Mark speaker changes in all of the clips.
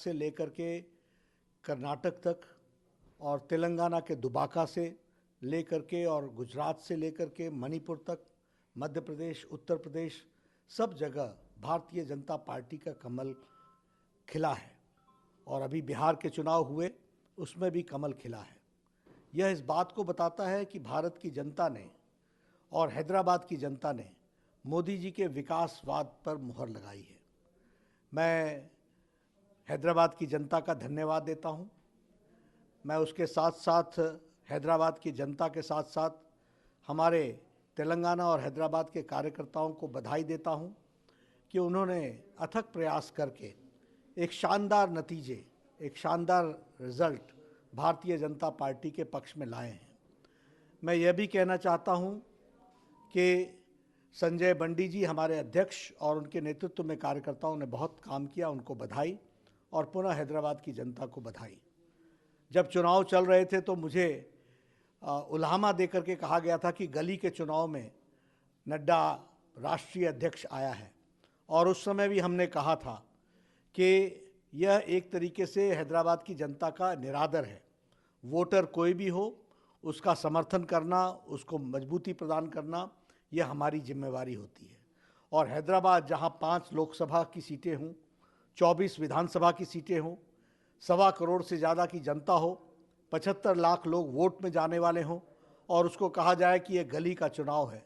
Speaker 1: से लेकर के कर्नाटक तक और तेलंगाना के दुबाका से लेकर के और गुजरात से लेकर के मणिपुर तक, मध्य प्रदेश, उत्तर प्रदेश, सब जगह भारतीय जनता पार्टी का कमल खिला है। और अभी बिहार के चुनाव हुए, उसमें भी कमल खिला है। यह इस बात को बताता है कि भारत की जनता ने और हैदराबाद की जनता ने मोदी जी के विकासवाद पर मुहर लगाई है। मैं हैदराबाद की जनता का धन्यवाद देता हूं। मैं उसके साथ साथ हैदराबाद की जनता के साथ साथ हमारे तेलंगाना और हैदराबाद के कार्यकर्ताओं को बधाई देता हूं कि उन्होंने अथक प्रयास करके एक शानदार नतीजे, एक शानदार रिजल्ट भारतीय जनता पार्टी के पक्ष में लाए हैं। मैं यह भी कहना चाहता हूं कि संजय बंडी जी हमारे अध्यक्ष और उनके नेतृत्व में कार्यकर्ताओं ने बहुत काम किया, उनको बधाई, और पुनः हैदराबाद की जनता को बधाई। जब चुनाव चल रहे थे तो मुझे उल्हामा देकर के कहा गया था कि गली के चुनाव में नड्डा राष्ट्रीय अध्यक्ष आया है, और उस समय भी हमने कहा था कि यह एक तरीके से हैदराबाद की जनता का निरादर है। वोटर कोई भी हो, उसका समर्थन करना, उसको मजबूती प्रदान करना, यह हमारी जिम्मेवारी होती है। और हैदराबाद जहां 5 लोकसभा की सीटें हों, 24 विधानसभा की सीटें हों, 1.25 करोड़ से ज़्यादा की जनता हो, 75 लाख लोग वोट में जाने वाले हों, और उसको कहा जाए कि यह गली का चुनाव है,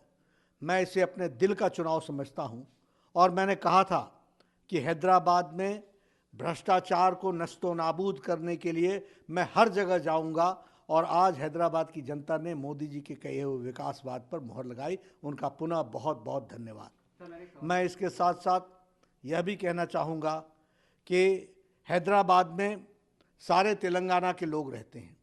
Speaker 1: मैं इसे अपने दिल का चुनाव समझता हूं। और मैंने कहा था कि हैदराबाद में भ्रष्टाचार को नस्तो नाबूद करने के लिए मैं हर जगह जाऊंगा, और आज हैदराबाद की जनता ने मोदी जी के कहे हुए विकासवाद पर मुहर लगाई। उनका पुनः बहुत बहुत धन्यवाद। मैं इसके साथ साथ यह भी कहना चाहूँगा कि हैदराबाद में सारे तेलंगाना के लोग रहते हैं,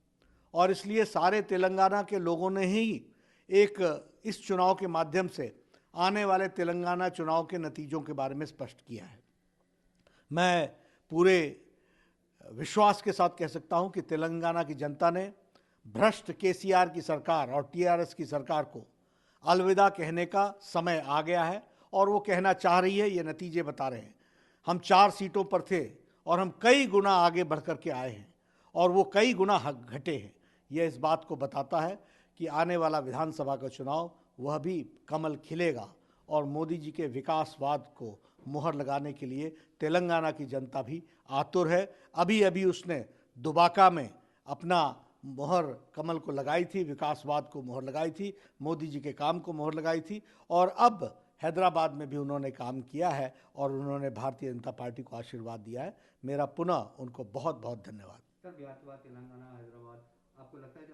Speaker 1: और इसलिए सारे तेलंगाना के लोगों ने ही एक इस चुनाव के माध्यम से आने वाले तेलंगाना चुनाव के नतीजों के बारे में स्पष्ट किया है। मैं पूरे विश्वास के साथ कह सकता हूं कि तेलंगाना की जनता ने भ्रष्ट केसीआर की सरकार और टीआरएस की सरकार को अलविदा कहने का समय आ गया है, और वो कहना चाह रही है। ये नतीजे बता रहे हैं। हम 4 सीटों पर थे और हम कई गुना आगे बढ़ कर के आए हैं, और वो कई गुना घटे हैं। यह इस बात को बताता है कि आने वाला विधानसभा का चुनाव वह भी कमल खिलेगा, और मोदी जी के विकासवाद को मुहर लगाने के लिए तेलंगाना की जनता भी आतुर है। अभी अभी उसने दुबाका में अपना मोहर कमल को लगाई थी, विकासवाद को मोहर लगाई थी, मोदी जी के काम को मोहर लगाई थी, और अब हैदराबाद में भी उन्होंने काम किया है, और उन्होंने भारतीय जनता पार्टी को आशीर्वाद दिया है। मेरा पुनः उनको बहुत बहुत धन्यवाद।
Speaker 2: सर, बिहार के बाद तेलंगाना, हैदराबाद, आपको लगता है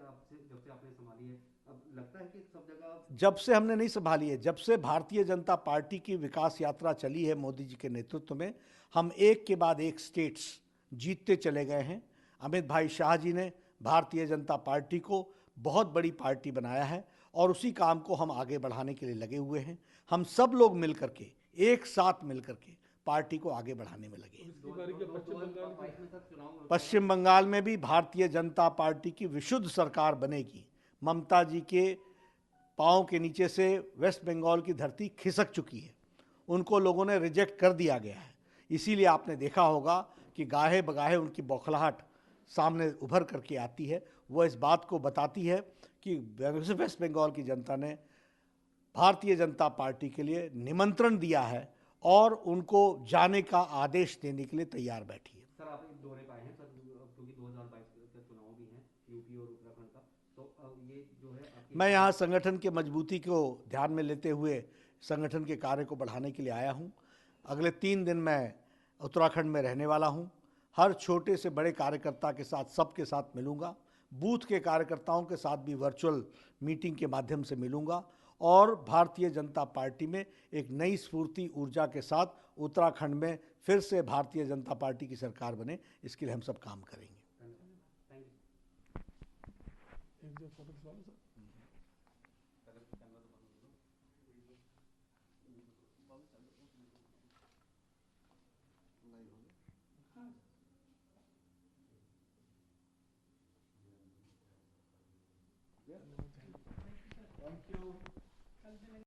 Speaker 2: जब से आपने संभाली है, अब लगता है कि सब जगह?
Speaker 1: जब से हमने नहीं संभाली है, जब से भारतीय जनता पार्टी की विकास यात्रा चली है मोदी जी के नेतृत्व में, हम एक के बाद एक स्टेट्स जीतते चले गए हैं। अमित भाई शाह जी ने भारतीय जनता पार्टी को बहुत बड़ी पार्टी बनाया है, और उसी काम को हम आगे बढ़ाने के लिए लगे हुए हैं। हम सब लोग मिलकर के, एक साथ मिलकर के पार्टी को आगे बढ़ाने में लगे हैं। पश्चिम बंगाल में भी भारतीय जनता पार्टी की विशुद्ध सरकार बनेगी। ममता जी के पाँव के नीचे से वेस्ट बंगाल की धरती खिसक चुकी है, उनको लोगों ने रिजेक्ट कर दिया गया है। इसीलिए आपने देखा होगा कि गाहे बगाहे उनकी बौखलाहट सामने उभर करके आती है। वह इस बात को बताती है कि वेस्ट बंगाल की जनता ने भारतीय जनता पार्टी के लिए निमंत्रण दिया है, और उनको जाने का आदेश देने के लिए तैयार बैठी है।
Speaker 2: सर, आप एक दौरे पे आए हैं सर, क्योंकि 2022 के चुनाव भी हैं यूपी और उत्तराखंड का, तो ये जो है आपकी,
Speaker 1: मैं यहाँ संगठन के मजबूती को ध्यान में लेते हुए संगठन के कार्य को बढ़ाने के लिए आया हूँ। अगले 3 दिन मैं उत्तराखंड में रहने वाला हूँ। हर छोटे से बड़े कार्यकर्ता के साथ, सबके साथ मिलूँगा। बूथ के कार्यकर्ताओं के साथ भी वर्चुअल मीटिंग के माध्यम से मिलूँगा, और भारतीय जनता पार्टी में एक नई स्फूर्ति, ऊर्जा के साथ उत्तराखंड में फिर से भारतीय जनता पार्टी की सरकार बने, इसके लिए हम सब काम करेंगे। Thank you.